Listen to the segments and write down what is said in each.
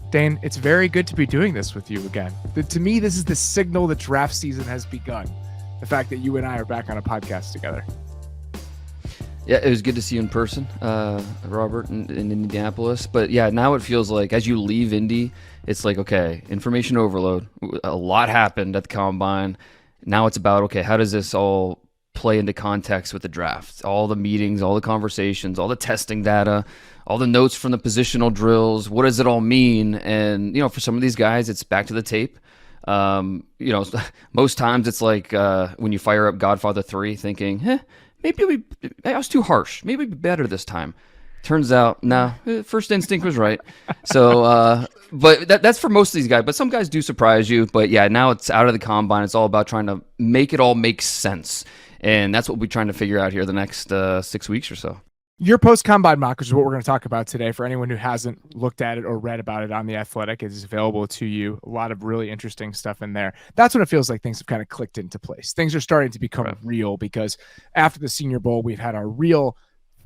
Dane, it's very good to be doing this with you again. To me, this is the signal that draft season has begun. The fact that you and I are back on a podcast together. Yeah, it was good to see you in person, Robert, in Indianapolis. But yeah, now it feels like as you leave Indy, it's like, okay, information overload. A lot happened at the Combine. Now it's about, okay, how does this all play into context with the draft? All the meetings, all the conversations, all the testing data, all the notes from the positional drills. What does it all mean? And, for some of these guys, it's back to the tape. Most times it's like when you fire up Godfather 3 thinking, maybe I was too harsh. Maybe it'd be better this time. Turns out, first instinct was right. So, but that's for most of these guys. But some guys do surprise you. But yeah, now it's out of the Combine. It's all about trying to make it all make sense. And that's what we're trying to figure out here the next 6 weeks or so. Your post-combine mock, which is what we're going to talk about today, for anyone who hasn't looked at it or read about it on The Athletic, it is available to you. A lot of really interesting stuff in there. That's when it feels like things have kind of clicked into place. Things are starting to become real because after the Senior Bowl, we've had our real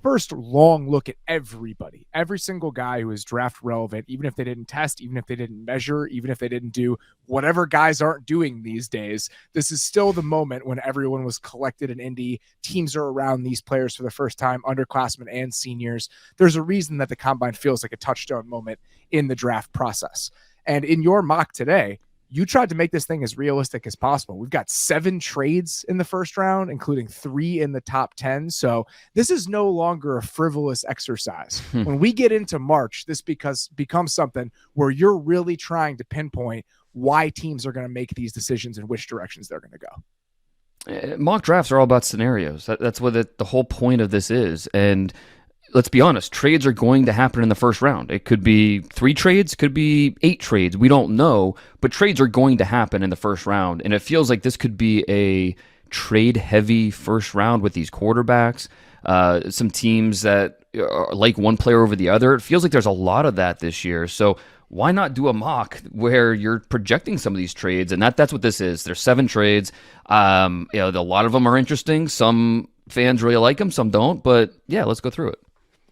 first long look at everybody, every single guy who is draft relevant, even if they didn't test, even if they didn't measure, even if they didn't do whatever guys aren't doing these days. This is still the moment when everyone was collected in Indy. Teams are around these players for the first time, underclassmen and seniors. There's a reason that the Combine feels like a touchstone moment in the draft process. And in your mock today, you tried to make this thing as realistic as possible. We've got 7 trades in the first round, including 3 in the top 10. So this is no longer a frivolous exercise. When we get into March, this becomes something where you're really trying to pinpoint why teams are going to make these decisions and which directions they're going to go. Mock drafts are all about scenarios. That's what the whole point of this is. And let's be honest, trades are going to happen in the first round. It could be 3 trades, could be 8 trades. We don't know, but trades are going to happen in the first round. And it feels like this could be a trade-heavy first round with these quarterbacks. Some teams that like one player over the other. It feels like there's a lot of that this year. So why not do a mock where you're projecting some of these trades? And that's what this is. There's 7 trades. A lot of them are interesting. Some fans really like them, some don't. But yeah, let's go through it.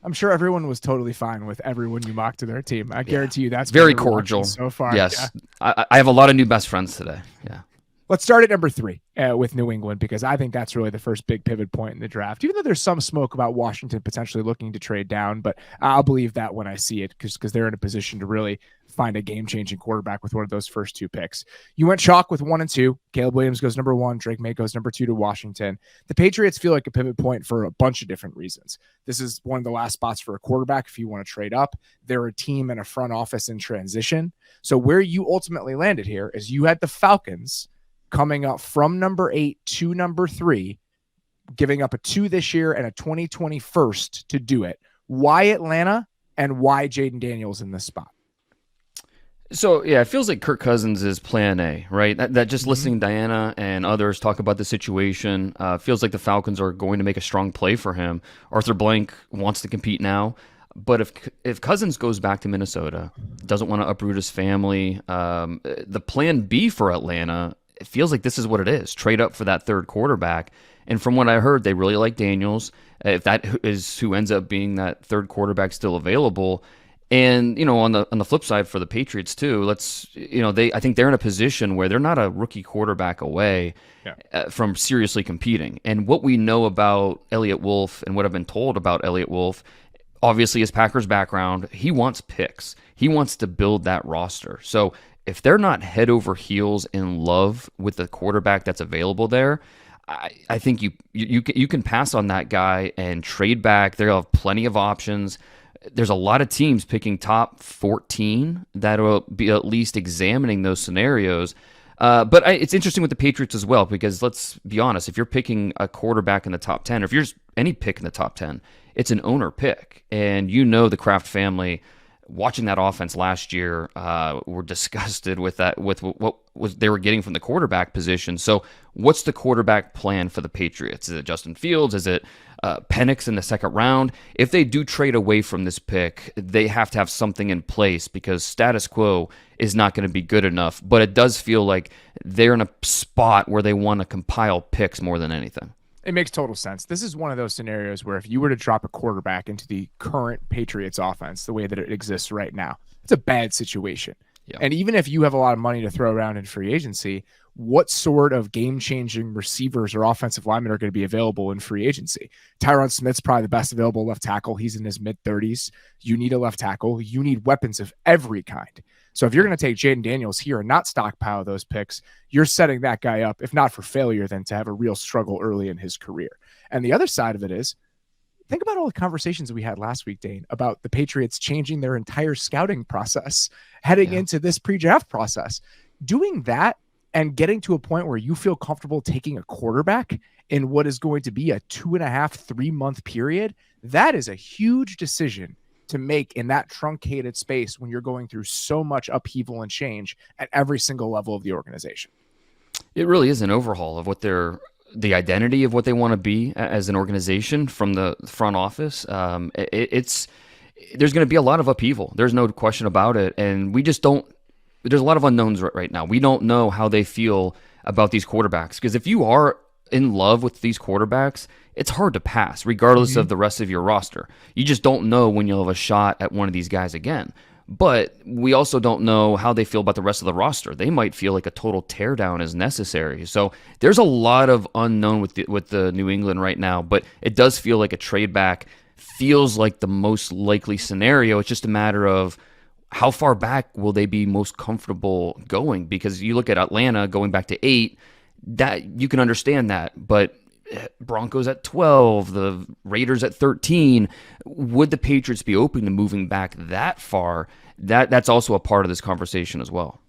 I'm sure everyone was totally fine with everyone you mocked to their team. I guarantee you that's very cordial so far. Yes. Yeah. I have a lot of new best friends today. Yeah. Let's start at number 3 with New England, because I think that's really the first big pivot point in the draft, even though there's some smoke about Washington potentially looking to trade down, but I'll believe that when I see it because they're in a position to really find a game-changing quarterback with one of those first 2 picks. You went chalk with 1 and 2. Caleb Williams goes number 1. Drake May goes number 2 to Washington. The Patriots feel like a pivot point for a bunch of different reasons. This is one of the last spots for a quarterback if you want to trade up. They're a team and a front office in transition. So where you ultimately landed here is you had the Falcons coming up from number 8 to number 3, giving up a 2 this year and a 2020 first to do it. Why Atlanta and why Jaden Daniels in this spot? So, yeah, it feels like Kirk Cousins is plan A, right? That just listening to Diana and others talk about the situation, feels like the Falcons are going to make a strong play for him. Arthur Blank wants to compete now. But if Cousins goes back to Minnesota, doesn't want to uproot his family, the plan B for Atlanta, it feels like this is what it is. Trade up for that 3rd quarterback. And from what I heard, they really like Daniels. If that is who ends up being that 3rd quarterback still available. And, on the flip side for the Patriots too, I think they're in a position where they're not a rookie quarterback away from seriously competing. And what we know about Elliott Wolf and what I've been told about Elliott Wolf, obviously his Packers background, he wants picks. He wants to build that roster. So if they're not head over heels in love with the quarterback that's available there, I think you can pass on that guy and trade back. They'll have plenty of options. There's a lot of teams picking top 14 that will be at least examining those scenarios. But it's interesting with the Patriots as well, because let's be honest, if you're picking a quarterback in the top 10, or if you're any pick in the top 10, it's an owner pick. And the Kraft family, watching that offense last year, were disgusted with what they were getting from the quarterback position. So what's the quarterback plan for the Patriots? Is it Justin Fields? Is it Penix in the 2nd round? If they do trade away from this pick, they have to have something in place, because status quo is not going to be good enough. But it does feel like they're in a spot where they want to compile picks more than anything. It makes total sense. This is one of those scenarios where if you were to drop a quarterback into the current Patriots offense, the way that it exists right now, It's a bad situation. Yeah. And even if you have a lot of money to throw around in free agency, what sort of game-changing receivers or offensive linemen are going to be available in free agency? Tyron Smith's probably the best available left tackle. He's in his mid-30s. You need a left tackle. You need weapons of every kind. So if you're going to take Jaden Daniels here and not stockpile those picks, you're setting that guy up, if not for failure, then to have a real struggle early in his career. And the other side of it is, think about all the conversations we had last week, Dane, about the Patriots changing their entire scouting process heading into this pre-draft process. Doing that and getting to a point where you feel comfortable taking a quarterback in what is going to be a 2.5, 3 month period, that is a huge decision to make in that truncated space when you're going through so much upheaval and change at every single level of the organization. It really is an overhaul of what the identity of what they want to be as an organization from the front office. There's going to be a lot of upheaval. There's no question about it. And we just don't, there's a lot of unknowns right now. We don't know how they feel about these quarterbacks, because if you are in love with these quarterbacks, it's hard to pass regardless of the rest of your roster. You just don't know when you'll have a shot at one of these guys again. But we also don't know how they feel about the rest of the roster. They might feel like a total teardown is necessary. So there's a lot of unknown with the New England right now, but it does feel like a trade back feels like the most likely scenario. It's just a matter of how far back will they be most comfortable going? Because you look at Atlanta going back to 8, that you can understand that, but Broncos at 12, the Raiders at 13. Would the Patriots be open to moving back that far? That's also a part of this conversation as well.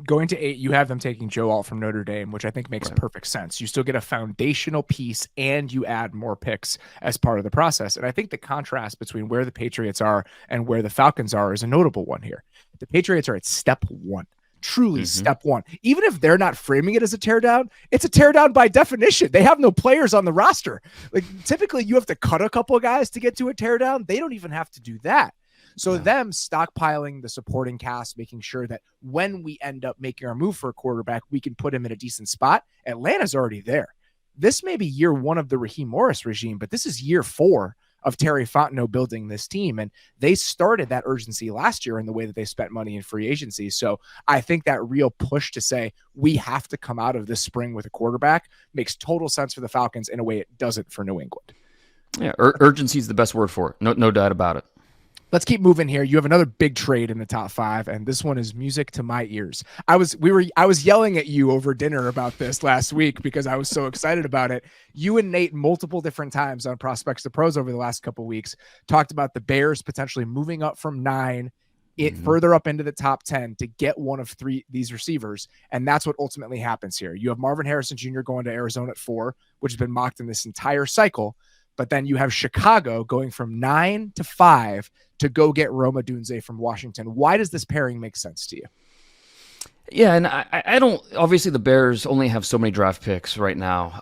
Going to 8, you have them taking Joe Alt from Notre Dame, which I think makes perfect sense. You still get a foundational piece and you add more picks as part of the process. And I think the contrast between where the Patriots are and where the Falcons are is a notable one here. The Patriots are at step 1. Truly step 1. Even if they're not framing it as a teardown, it's a teardown by definition. They have no players on the roster. Like typically you have to cut a couple of guys to get to a teardown. They don't even have to do that. So them stockpiling the supporting cast, making sure that when we end up making our move for a quarterback, we can put him in a decent spot. Atlanta's already there. This may be year 1 of the Raheem Morris regime, but this is year 4 of Terry Fontenot building this team. And they started that urgency last year in the way that they spent money in free agency. So I think that real push to say we have to come out of this spring with a quarterback makes total sense for the Falcons in a way it doesn't for New England. Yeah, urgency is the best word for it. No doubt about it. Let's keep moving here. You have another big trade in the top 5, and this one is music to my ears. I was yelling at you over dinner about this last week because I was so excited about it. You and Nate multiple different times on Prospects to Pros over the last couple of weeks talked about the Bears potentially moving up from 9 further up into the top 10 to get one of 3 these receivers, and that's what ultimately happens here. You have Marvin Harrison Jr. going to Arizona at 4, which has been mocked in this entire cycle. But then you have Chicago going from 9 to 5 to go get Rome Odunze from Washington. Why does this pairing make sense to you? Yeah, and I don't. Obviously, the Bears only have so many draft picks right now.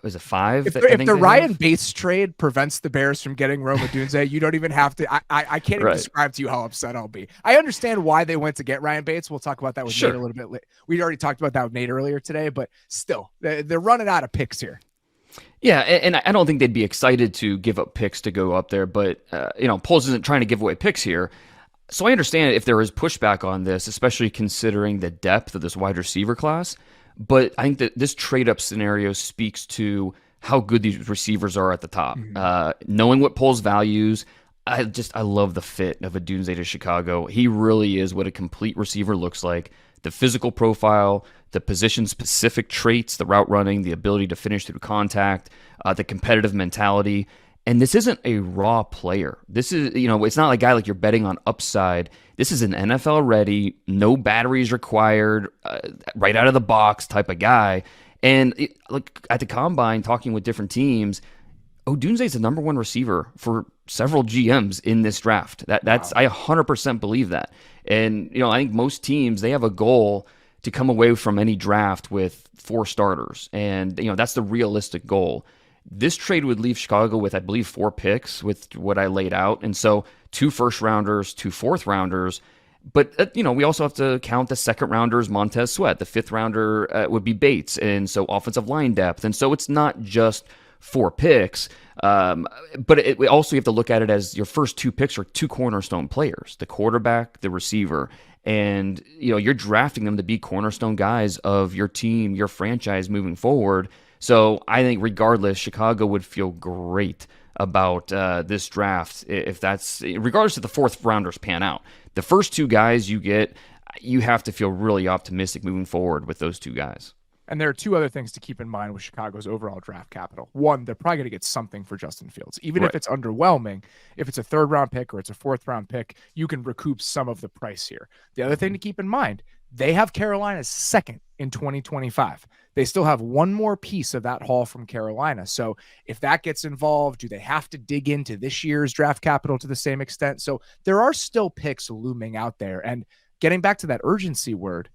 Is it 5? If the Ryan Bates trade prevents the Bears from getting Rome Odunze, you don't even have to. I can't even describe to you how upset I'll be. I understand why they went to get Ryan Bates. We'll talk about that with Nate a little bit later. We already talked about that with Nate earlier today, but still, they're running out of picks here. Yeah, and I don't think they'd be excited to give up picks to go up there, but Poles isn't trying to give away picks here. So I understand if there is pushback on this, especially considering the depth of this wide receiver class. But I think that this trade-up scenario speaks to how good these receivers are at the top. Knowing what Poles values, I love the fit of Odunze to Chicago. He really is what a complete receiver looks like. The physical profile, the position-specific traits, the route running, the ability to finish through contact, the competitive mentality. And this isn't a raw player. This is, it's not a guy like you're betting on upside. This is an NFL-ready, no batteries required, right out of the box type of guy. And look, at the Combine, talking with different teams, Odunze is the number 1 receiver for several GMs in this draft. That's I 100% believe that. And I think most teams, they have a goal to come away from any draft with 4 starters, and that's the realistic goal. This trade would leave Chicago with, I believe, 4 picks with what I laid out, and so 2 first-rounders, 2 fourth-rounders. But we also have to count the second-rounders, Montez Sweat. The 5th rounder would be Bates, and so offensive line depth. And so it's not just 4 picks. But we also have to look at it as your first 2 picks are 2 cornerstone players, the quarterback, the receiver. And, you're drafting them to be cornerstone guys of your team, your franchise moving forward. So I think regardless, Chicago would feel great about this draft if that's, regardless if the 4th rounders pan out. The first 2 guys you get, you have to feel really optimistic moving forward with those 2 guys. And there are 2 other things to keep in mind with Chicago's overall draft capital. One, they're probably going to get something for Justin Fields. Even if it's underwhelming, if it's a 3rd round pick or it's a 4th round pick, you can recoup some of the price here. The other thing to keep in mind, they have Carolina's 2nd in 2025. They still have one more piece of that haul from Carolina. So if that gets involved, do they have to dig into this year's draft capital to the same extent? So there are still picks looming out there. And getting back to that urgency word,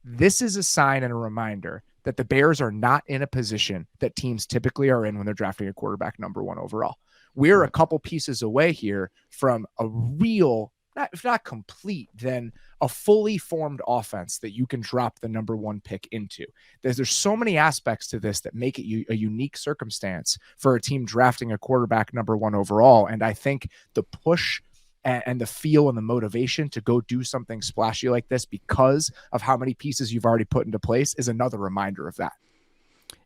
this is a sign and a reminder that the Bears are not in a position that teams typically are in when they're drafting a quarterback number 1 overall. We're a couple pieces away here from a real, if not complete, then a fully formed offense that you can drop the number 1 pick into. There's so many aspects to this that make it a unique circumstance for a team drafting a quarterback number 1 overall. And I think the push and the feel and the motivation to go do something splashy like this because of how many pieces you've already put into place is another reminder of that.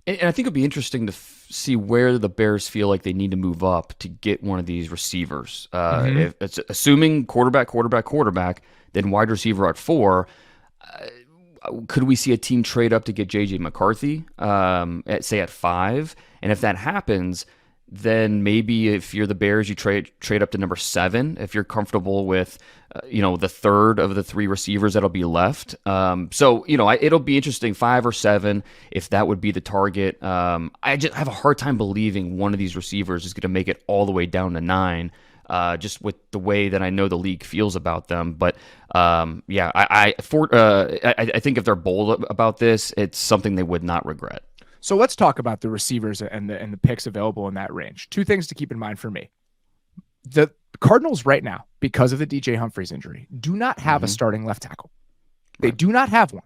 And I think it'd be interesting to see where the Bears feel like they need to move up to get one of these receivers. If it's assuming quarterback, then wide receiver at 4. Could we see a team trade up to get J.J. McCarthy at 5? And if that happens, then maybe if you're the Bears, you trade up to number 7 if you're comfortable with, the 3rd of the 3 receivers that'll be left. It'll be interesting, 5 or 7, if that would be the target. I just have a hard time believing one of these receivers is going to make it all the way down to 9, just with the way that I know the league feels about them. But I think if they're bold about this, it's something they would not regret. So let's talk about the receivers and the picks available in that range. 2 things to keep in mind for me. The Cardinals right now, because of the DJ Humphries injury, do not have a starting left tackle. They do not have one.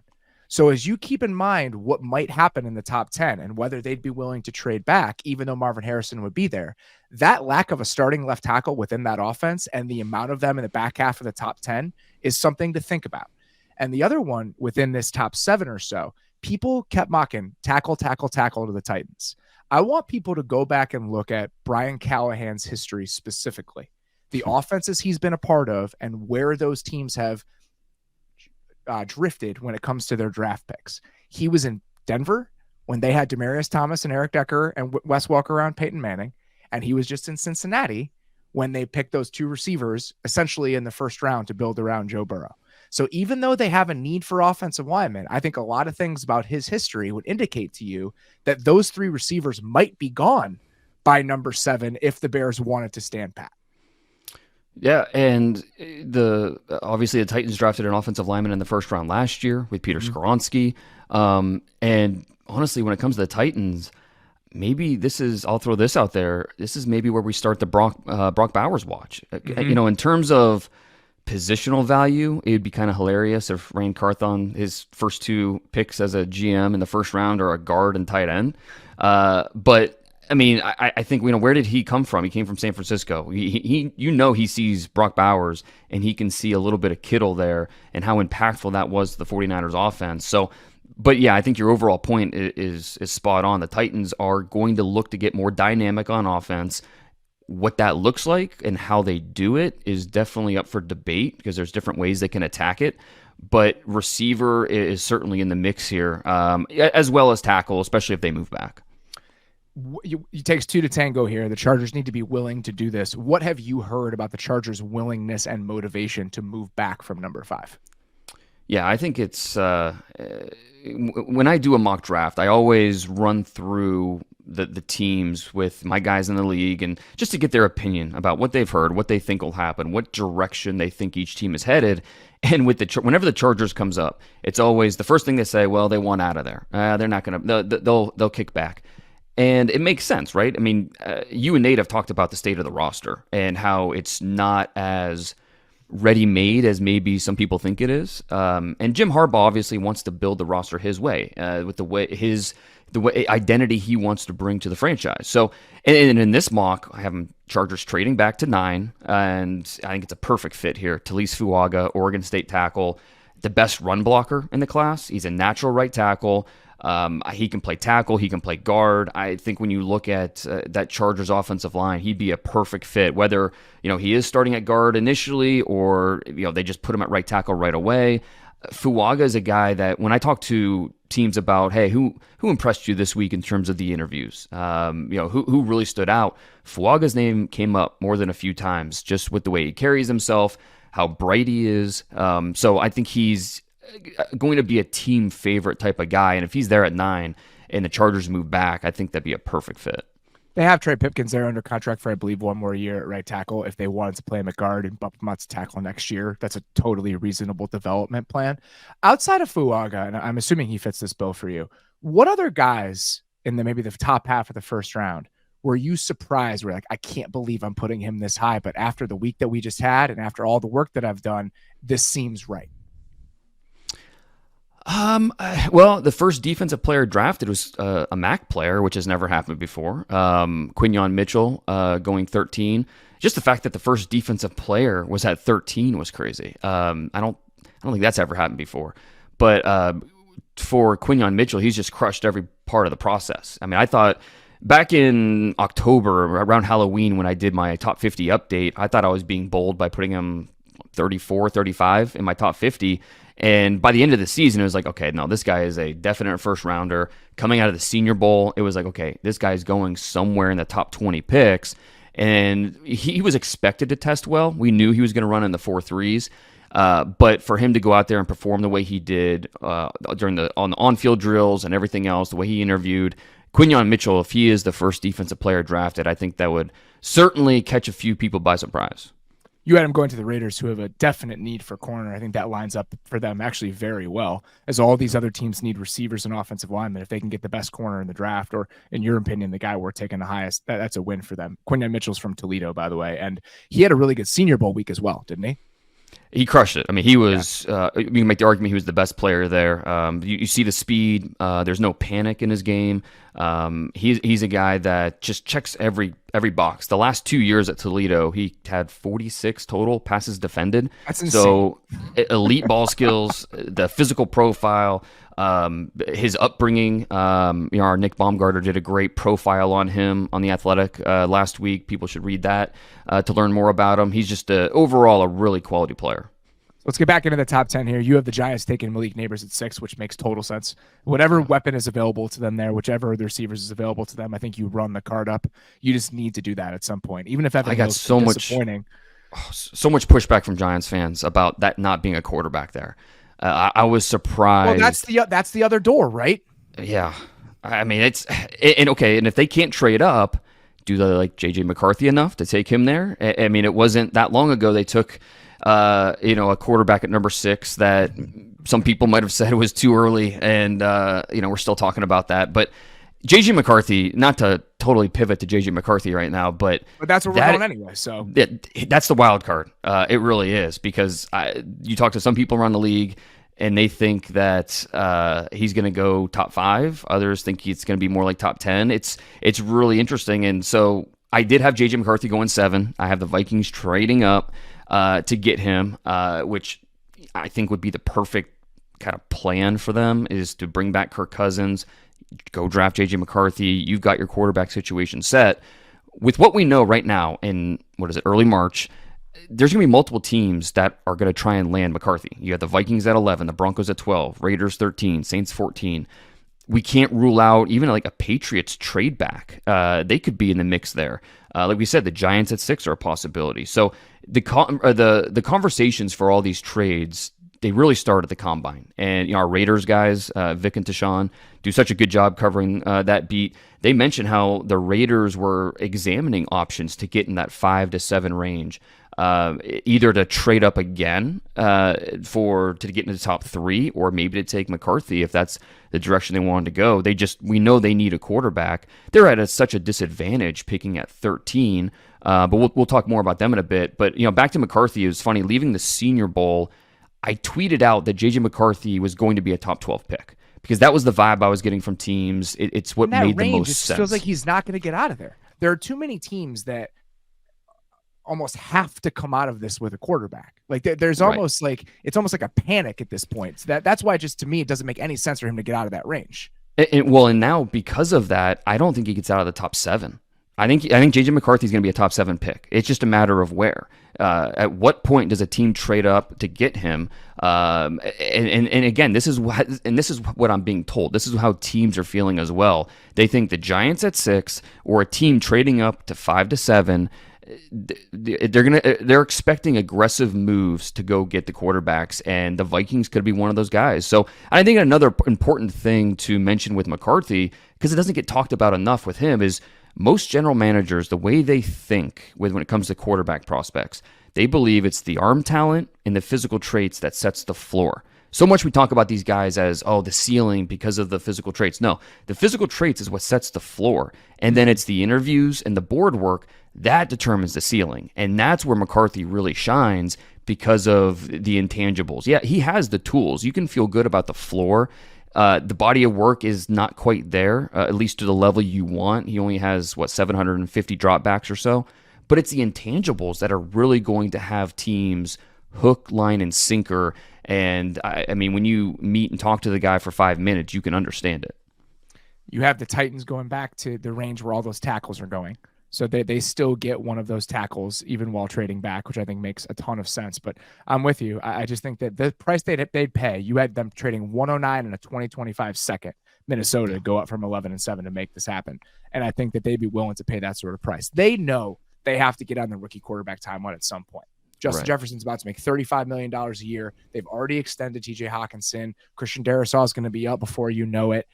So as you keep in mind what might happen in the top 10 and whether they'd be willing to trade back, even though Marvin Harrison would be there, that lack of a starting left tackle within that offense and the amount of them in the back half of the top 10 is something to think about. And the other one within this top 7 or so, people kept mocking tackle to the Titans. I want people to go back and look at Brian Callahan's history specifically, the offenses he's been a part of and where those teams have drifted when it comes to their draft picks. He was in Denver when they had Demaryius Thomas and Eric Decker and Wes Welker around Peyton Manning. And he was just in Cincinnati when they picked those 2 receivers essentially in the 1st round to build around Joe Burrow. So even though they have a need for offensive linemen, I think a lot of things about his history would indicate to you that those 3 receivers might be gone by number 7 if the Bears wanted to stand pat. Yeah, and obviously the Titans drafted an offensive lineman in the 1st round last year with Peter Skoronski. And honestly, when it comes to the Titans, maybe I'll throw this out there, this is maybe where we start the Brock Bowers watch. In terms of positional value, it would be kind of hilarious if Ryan Carthon, his first 2 picks as a GM in the 1st round are a guard and tight end. But I mean, I think, where did he come from? He came from San Francisco. He sees Brock Bowers and he can see a little bit of Kittle there and how impactful that was to the 49ers offense. So, but yeah, I think your overall point is spot on. The Titans are going to look to get more dynamic on offense. What that looks like and how they do it is definitely up for debate because there's different ways they can attack it. But receiver is certainly in the mix here, as well as tackle, especially if they move back. It takes 2 to tango here. The Chargers need to be willing to do this. What have you heard about the Chargers' willingness and motivation to move back from number 5? Yeah, I think it's when I do a mock draft, I always run through the teams with my guys in the league and just to get their opinion about what they've heard, what they think will happen, what direction they think each team is headed. And with whenever the Chargers comes up, it's always the first thing they say, well, they want out of there. They're not going to, they'll kick back. And it makes sense, right? I mean, you and Nate have talked about the state of the roster and how it's not as ready-made as maybe some people think it is. And Jim Harbaugh obviously wants to build the roster his way, with the way identity he wants to bring to the franchise. So, and in this mock, I have him Chargers trading back to 9, and I think it's a perfect fit here. Talise Fuaga, Oregon State tackle, the best run blocker in the class. He's a natural right tackle. He can play tackle. He can play guard. I think when you look at that Chargers offensive line, he'd be a perfect fit, whether, he is starting at guard initially or, they just put him at right tackle right away. Fuaga is a guy that when I talk to teams about, hey, who impressed you this week in terms of the interviews, who really stood out, Fuaga's name came up more than a few times just with the way he carries himself, how bright he is. So I think he's going to be a team favorite type of guy. And if he's there at 9 and the Chargers move back, I think that'd be a perfect fit. They have Trey Pipkins there under contract for, I believe, 1 more year at right tackle. If they wanted to play him at guard and bump him out to tackle next year, that's a totally reasonable development plan. Outside of Fuaga, and I'm assuming he fits this bill for you, what other guys in maybe the top half of the first round were you surprised? Were like, I can't believe I'm putting him this high, but after the week that we just had and after all the work that I've done, this seems right. Well, the first defensive player drafted was a MAC player, which has never happened before. Quinyon Mitchell going 13. Just the fact that the first defensive player was at 13 was crazy. I don't think that's ever happened before. But for Quinyon Mitchell, he's just crushed every part of the process. I mean, I thought back in October, around Halloween, when I did my top 50 update, I thought I was being bold by putting him 34, 35 in my top 50. And by the end of the season, it was like, okay, no, this guy is a definite first rounder. Coming out of the Senior Bowl, it was like, okay, this guy's going somewhere in the top 20 picks. And he was expected to test well. We knew he was going to run in the 4.3s. But for him to go out there and perform the way he did on the on-field drills and everything else, the way he interviewed, Quinyon Mitchell, if he is the first defensive player drafted, I think that would certainly catch a few people by surprise. You had him going to the Raiders, who have a definite need for corner. I think that lines up for them actually very well, as all these other teams need receivers and offensive linemen. If they can get the best corner in the draft, or in your opinion, the guy we're taking the highest, that's a win for them. Quinyon Mitchell's from Toledo, by the way, and he had a really good Senior Bowl week as well, didn't he? He crushed it. I mean, he was, you can make the argument he was the best player there. You see the speed. There's no panic in his game. He's a guy that just checks every box. The last 2 years at Toledo, he had 46 total passes defended. That's insane. So elite ball skills, the physical profile, his upbringing. Our Nick Baumgartner did a great profile on him on The Athletic last week. People should read that to learn more about him. He's just overall a really quality player. Let's get back into the top 10 here. You have the Giants taking Malik Neighbors at 6, which makes total sense. Whatever weapon is available to them there, whichever of the receivers is available to them, I think you run the card up. You just need to do that at some point. Even if Evan Hill's disappointing. So much pushback from Giants fans about that not being a quarterback there. I was surprised. Well, that's the other door, right? Yeah. I mean, and if they can't trade up, do they like J.J. McCarthy enough to take him there? I mean, it wasn't that long ago they took a quarterback at number 6 that some people might have said was too early, and we're still talking about that. But J.J. McCarthy, not to totally pivot to J.J. McCarthy right now, but that's what we're going anyway. So that's the wild card. It really is, because you talk to some people around the league, and they think that he's going to go top 5. Others think it's going to be more like top 10. It's really interesting, and so I did have J.J. McCarthy going 7. I have the Vikings trading up to get him, which I think would be the perfect kind of plan for them, is to bring back Kirk Cousins, go draft J.J. McCarthy. You've got your quarterback situation set. With what we know right now in, early March, there's going to be multiple teams that are going to try and land McCarthy. You have the Vikings at 11, the Broncos at 12, Raiders 13, Saints 14. We can't rule out even like a Patriots trade back. They could be in the mix there. Like we said, the Giants at 6 are a possibility. So the conversations for all these trades, they really start at the combine. And our Raiders guys, Vic and Tashawn, do such a good job covering that beat. They mentioned how the Raiders were examining options to get in that 5 to 7 range, either to trade up again to get into the top 3, or maybe to take McCarthy if that's the direction they wanted to go. We know they need a quarterback. They're at such a disadvantage picking at 13. But we'll talk more about them in a bit. But back to McCarthy, it was funny leaving the Senior Bowl. I tweeted out that JJ McCarthy was going to be a top 12 pick because that was the vibe I was getting from teams. It's what made the most sense. It feels like he's not going to get out of there. There are too many teams that almost have to come out of this with a quarterback. Like there's almost like it's almost like a panic at this point. So that's why just to me it doesn't make any sense for him to get out of that range. And now because of that, I don't think he gets out of the top 7. I think JJ McCarthy is going to be a top 7 pick. It's just a matter of where. At what point does a team trade up to get him? And again, this is what I'm being told. This is how teams are feeling as well. They think the Giants at 6 or a team trading up to 5 to 7. They're expecting aggressive moves to go get the quarterbacks, and the Vikings could be one of those guys. So I think another important thing to mention with McCarthy, because it doesn't get talked about enough with him, is most general managers, the way they think when it comes to quarterback prospects, they believe it's the arm talent and the physical traits that sets the floor. So much we talk about these guys as, the ceiling because of the physical traits. No, the physical traits is what sets the floor. And then it's the interviews and the board work that determines the ceiling. And that's where McCarthy really shines because of the intangibles. Yeah, he has the tools. You can feel good about the floor. The body of work is not quite there, at least to the level you want. He only has, 750 dropbacks or so. But it's the intangibles that are really going to have teams hook, line, and sinker. And I mean, when you meet and talk to the guy for 5 minutes, you can understand it. You have the Titans going back to the range where all those tackles are going. So they still get one of those tackles even while trading back, which I think makes a ton of sense. But I'm with you. I just think that the price they'd pay, you had them trading 109 and a 2025 second, Minnesota, to go up from 11-7 to make this happen. And I think that they'd be willing to pay that sort of price. They know they have to get on the rookie quarterback timeline at some point. Justin Jefferson's about to make $35 million a year. They've already extended TJ Hawkinson. Christian Darrisaw is going to be up before you know it.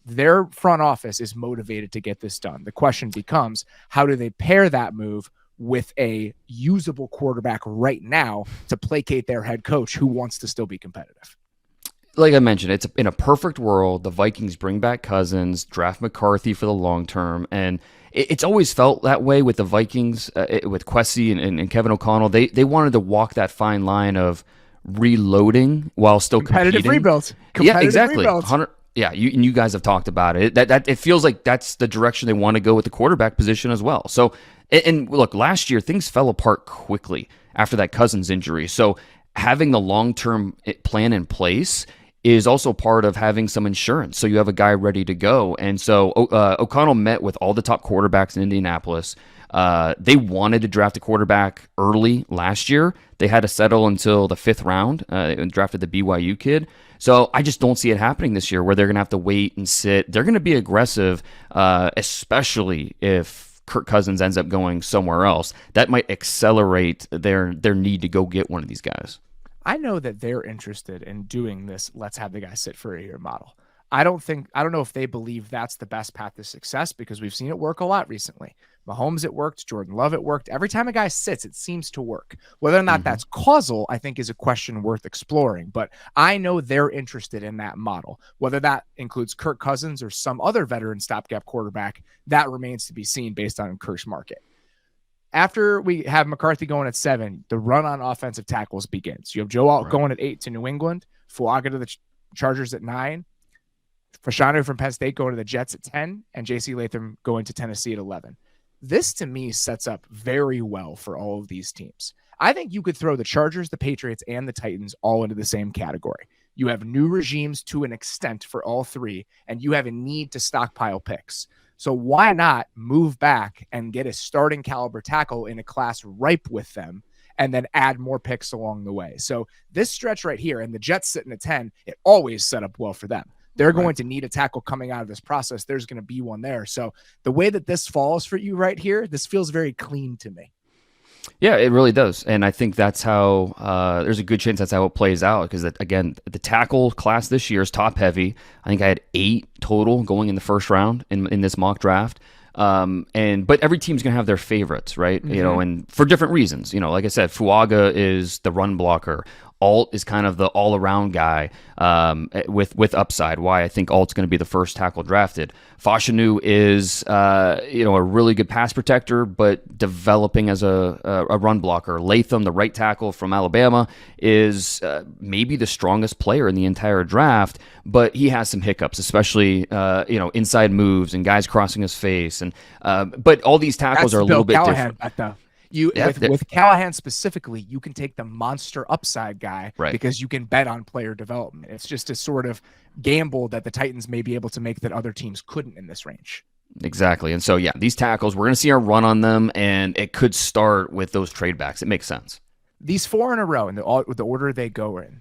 Their front office is motivated to get this done. The question becomes, how do they pair that move with a usable quarterback right now to placate their head coach who wants to still be competitive? Like I mentioned, it's in a perfect world. The Vikings bring back Cousins, draft McCarthy for the long term, and it's always felt that way with the Vikings, with Kwesi and Kevin O'Connell. They wanted to walk that fine line of reloading while still competitive competing. Rebuild. Yeah, exactly. Yeah, you guys have talked about it. That it feels like that's the direction they want to go with the quarterback position as well. So, and look, last year things fell apart quickly after that Cousins injury. So having the long-term plan in place is also part of having some insurance. So you have a guy ready to go. And so O'Connell met with all the top quarterbacks in Indianapolis. They wanted to draft a quarterback early last year. They had to settle until the 5th round and drafted the BYU kid. So I just don't see it happening this year where they're going to have to wait and sit. They're going to be aggressive, especially if Kirk Cousins ends up going somewhere else. That might accelerate their need to go get one of these guys. I know that they're interested in doing this let's have the guy sit for a year model. I don't know if they believe that's the best path to success because we've seen it work a lot recently. Mahomes, it worked. Jordan Love, it worked. Every time a guy sits, it seems to work. Whether or not that's causal, I think is a question worth exploring. But I know they're interested in that model. Whether that includes Kirk Cousins or some other veteran stopgap quarterback, that remains to be seen based on Kirk's market. After we have McCarthy going at 7, the run on offensive tackles begins. You have Joe Alt going at 8 to New England, Fuaga to the Chargers at 9, Fashanu from Penn State going to the Jets at 10, and J.C. Latham going to Tennessee at 11. This, to me, sets up very well for all of these teams. I think you could throw the Chargers, the Patriots, and the Titans all into the same category. You have new regimes to an extent for all three, and you have a need to stockpile picks. So why not move back and get a starting caliber tackle in a class ripe with them and then add more picks along the way? So this stretch right here, and the Jets sitting at 10, it always set up well for them. They're going to need a tackle coming out of this process. There's going to be one there. So the way that this falls for you right here, this feels very clean to me. Yeah, it really does. And I think that's how there's a good chance that's how it plays out because, again, the tackle class this year is top heavy. I think I had 8 total going in the first round in this mock draft. But every team's going to have their favorites, right? Mm-hmm. And for different reasons. Like I said, Fuaga is the run blocker. Alt is kind of the all-around guy with upside. Why I think Alt's going to be the first tackle drafted. Fashanu is a really good pass protector, but developing as a run blocker. Latham, the right tackle from Alabama, is maybe the strongest player in the entire draft, but he has some hiccups, especially inside moves and guys crossing his face. And but all these tackles are a little bit different. With Callahan specifically, you can take the monster upside guy because you can bet on player development. It's just a sort of gamble that the Titans may be able to make that other teams couldn't in this range. Exactly. And so, these tackles, we're going to see our run on them, and it could start with those trade backs. It makes sense. These 4 in a row, and the order they go in,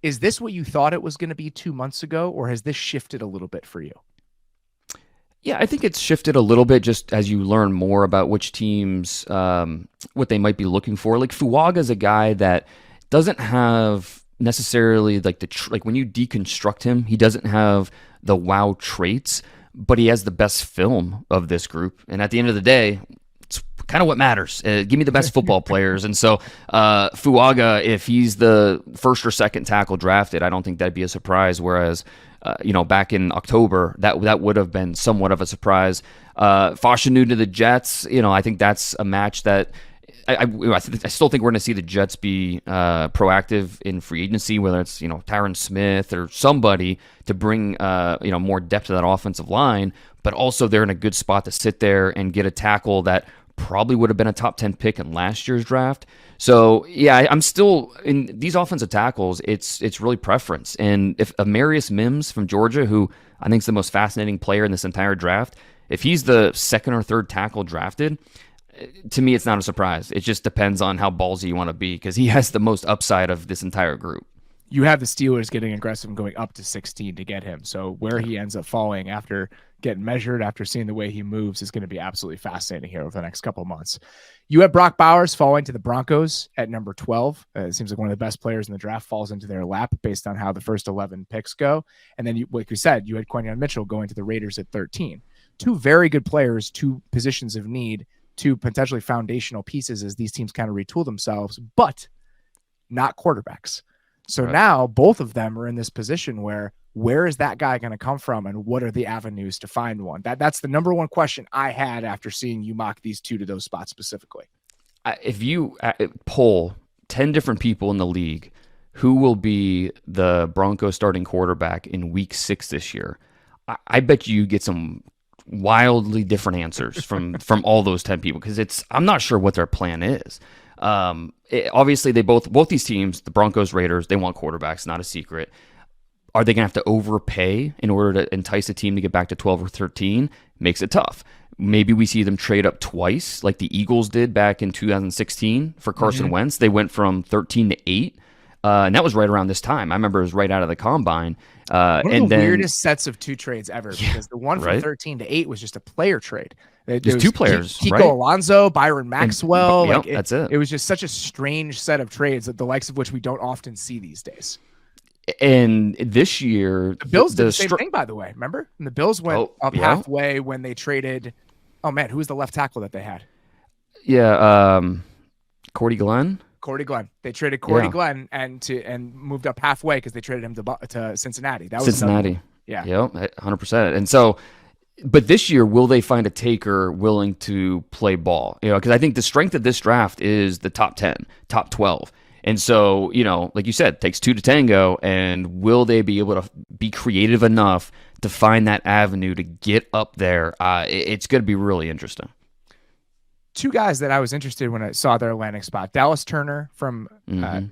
is this what you thought it was going to be 2 months ago, or has this shifted a little bit for you? Yeah, I think it's shifted a little bit just as you learn more about which teams, what they might be looking for. Like Fuaga is a guy that doesn't have necessarily like when you deconstruct him, he doesn't have the wow traits, but he has the best film of this group. And at the end of the day, it's kind of what matters. Give me the best football players. And so Fuaga, if he's the first or second tackle drafted, I don't think that'd be a surprise. Whereas back in October, that would have been somewhat of a surprise. Fashanu to the Jets, I think that's a match that I still think we're going to see the Jets be proactive in free agency, whether it's Tyron Smith or somebody to bring more depth to that offensive line. But also they're in a good spot to sit there and get a tackle that probably would have been a top 10 pick in last year's draft. So I'm still in these offensive tackles. It's really preference. And if Amarius Mims from Georgia, who I think is the most fascinating player in this entire draft, if he's the second or third tackle drafted, to me, it's not a surprise. It just depends on how ballsy you want to be because he has the most upside of this entire group. You have the Steelers getting aggressive and going up to 16 to get him. So where he ends up falling after getting measured, after seeing the way he moves, is going to be absolutely fascinating here over the next couple of months. You have Brock Bowers falling to the Broncos at number 12. It seems like one of the best players in the draft falls into their lap based on how the first 11 picks go. And then, like we said, you had Quinyon Mitchell going to the Raiders at 13. 2 very good players, 2 positions of need, 2 potentially foundational pieces as these teams kind of retool themselves, but not quarterbacks. So now both of them are in this position where is that guy going to come from and what are the avenues to find one? That's the number one question I had after seeing you mock these 2 to those spots specifically. If you poll 10 different people in the league who will be the Broncos starting quarterback in week 6 this year, I bet you get some wildly different answers from all those 10 people because I'm not sure what their plan is. Obviously, they both these teams, the Broncos, Raiders, they want quarterbacks, not a secret. Are they going to have to overpay in order to entice a team to get back to 12 or 13? Makes it tough. Maybe we see them trade up twice, like the Eagles did back in 2016 for Carson Wentz. They went from 13 to 8. And that was right around this time. I remember it was right out of the combine. One of the weirdest sets of 2 trades ever because the one from 13 to 8 was just a player trade. There's 2 players, Kiko Alonso, Byron Maxwell. That's it. It was just such a strange set of trades, the likes of which we don't often see these days. And this year, the Bills did the same thing, by the way. Remember? And the Bills went up halfway when they traded. Oh man, who was the left tackle that they had? Yeah, Cordy Glenn. They traded Cordy Glenn and moved up halfway because they traded him to Cincinnati. That was Cincinnati. Yeah. 100%. And so, but this year, will they find a taker willing to play ball? Because I think the strength of this draft is the top 10, top 12. And so, like you said, it takes 2 to tango. And will they be able to be creative enough to find that avenue to get up there? It's going to be really interesting. 2 guys that I was interested in when I saw their landing spot. Dallas Turner from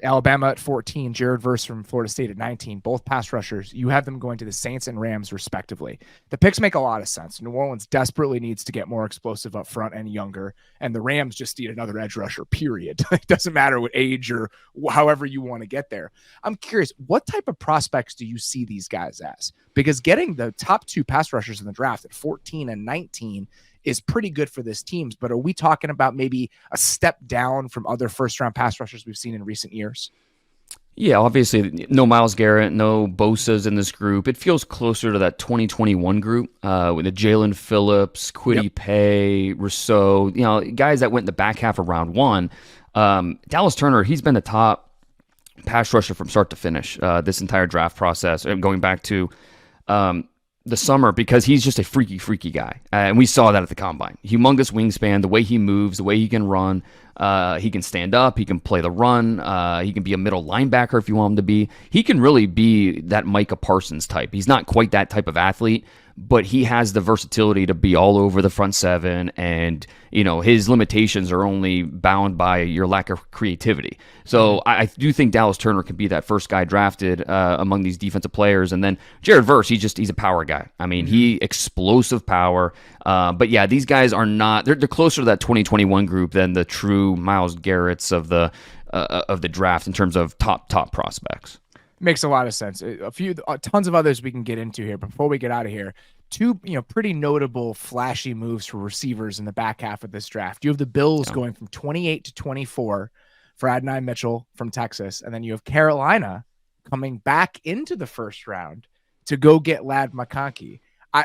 Alabama at 14, Jared Verse from Florida State at 19, both pass rushers. You have them going to the Saints and Rams respectively. The picks make a lot of sense. New Orleans desperately needs to get more explosive up front and younger, and the Rams just need another edge rusher, period. It doesn't matter what age or however you want to get there. I'm curious, what type of prospects do you see these guys as? Because getting the top 2 pass rushers in the draft at 14 and 19 is pretty good for this teams, but are we talking about maybe a step down from other first-round pass rushers we've seen in recent years? Yeah, obviously, no Myles Garrett, no Bosa's in this group. It feels closer to that 2021 group with the Jalen Phillips, Kwity Paye, Rousseau, guys that went in the back half of round 1. Dallas Turner, he's been the top pass rusher from start to finish this entire draft process, and going back to the summer, because he's just a freaky guy. And we saw that at the combine. Humongous wingspan, the way he moves, the way he can run. He can stand up. He can play the run. He can be a middle linebacker if you want him to be. He can really be that Micah Parsons type. He's not quite that type of athlete, but he has the versatility to be all over the front seven, and his limitations are only bound by your lack of creativity. So I do think Dallas Turner can be that first guy drafted among these defensive players. And then Jared Verse, he's a power guy. I mean, he explosive power. But yeah, these guys are not. They're closer to that 2021 group than the true Myles Garrett's of the draft in terms of top prospects. Makes a lot of sense. Tons of others we can get into here. But before we get out of here, two pretty notable flashy moves for receivers in the back half of this draft. You have the Bills going from 28 to 24 for Adonai Mitchell from Texas, and then you have Carolina coming back into the first round to go get Ladd McConkey.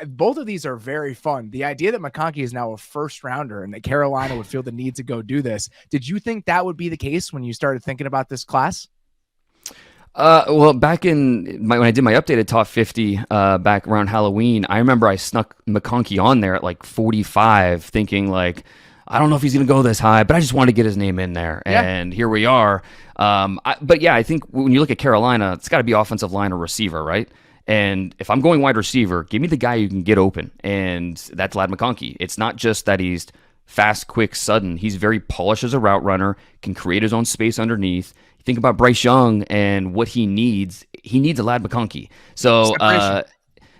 Both of these are very fun. The idea that McConkey is now a first rounder and that Carolina would feel the need to go do this. Did you think that would be the case when you started thinking about this class? Well, back when I did my updated top 50 back around Halloween, I remember I snuck McConkey on there at like 45, thinking like, I don't know if he's going to go this high, but I just wanted to get his name in there. Yeah. And here we are. But yeah, I think when you look at Carolina, it's got to be offensive line or receiver, right? And if I'm going wide receiver, give me the guy who can get open, and that's Ladd McConkey. It's not just that he's fast, quick, sudden. He's very polished as a route runner, can create his own space underneath. Think about Bryce Young and what he needs. He needs a Ladd McConkey. So,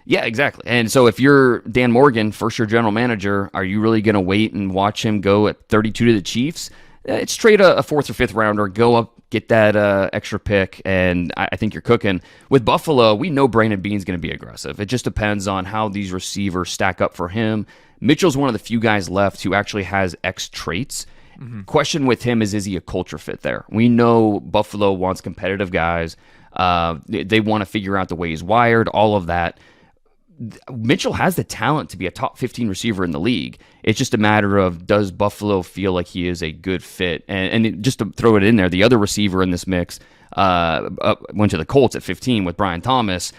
yeah, exactly. And so if you're Dan Morgan, first-year general manager, are you really going to wait and watch him go at 32 to the Chiefs? It's trade a fourth or fifth rounder, go up, get that extra pick, and I think you're cooking. With Buffalo, we know Brandon Beane's going to be aggressive. It just depends on how these receivers stack up for him. Mitchell's one of the few guys left who actually has X traits. Question with him is he a culture fit there? We know Buffalo wants competitive guys. They want to figure out the way he's wired, all of that. Mitchell has the talent to be a top 15 receiver in the league. It's just a matter of, does Buffalo feel like he is a good fit? And just to throw it in there, the other receiver in this mix went to the Colts at 15 with Brian Thomas.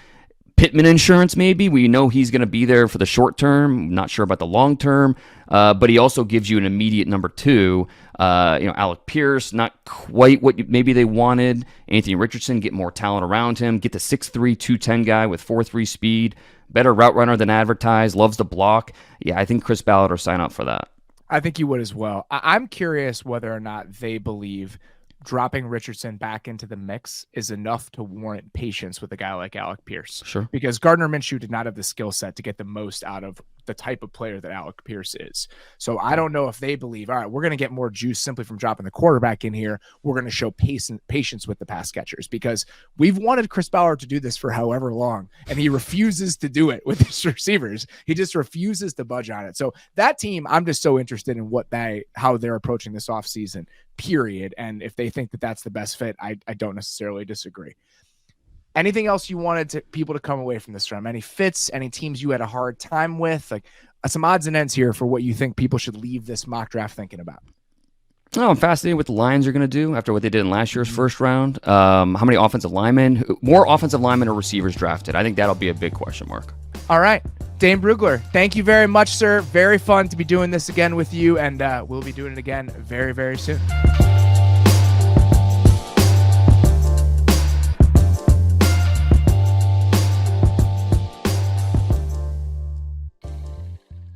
Pittman insurance, maybe. We know he's going to be there for the short term. Not sure about the long term, but he also gives you an immediate number two. Alec Pierce, not quite what maybe they wanted. Anthony Richardson, get more talent around him. Get the 6'3", 210 guy with 4.3 speed. Better route runner than advertised. Loves to block. Yeah, I think Chris Ballard will sign up for that. I think he would as well. I'm curious whether or not they believe dropping Richardson back into the mix is enough to warrant patience with a guy like Alec Pierce. Sure. Because Gardner Minshew did not have the skill set to get the most out of the type of player that Alec Pierce is. So I don't know if they believe, all right, we're going to get more juice simply from dropping the quarterback in here. We're going to show patience with the pass catchers, because we've wanted Chris Ballard to do this for however long, and he refuses to do it with his receivers. He just refuses to budge on it. So that team, I'm just so interested in how they're approaching this offseason, period. And if they think that that's the best fit, I don't necessarily disagree. Anything else you wanted people to come away from this round? Any fits, any teams you had a hard time with? Like some odds and ends here for what you think people should leave this mock draft thinking about. Oh, I'm fascinated with the Lions are going to do after what they did in last year's first round. How many offensive linemen, more offensive linemen or receivers drafted? I think that'll be a big question mark. All right. Dane Brugler, thank you very much, sir. Very fun to be doing this again with you, and we'll be doing it again very, very soon.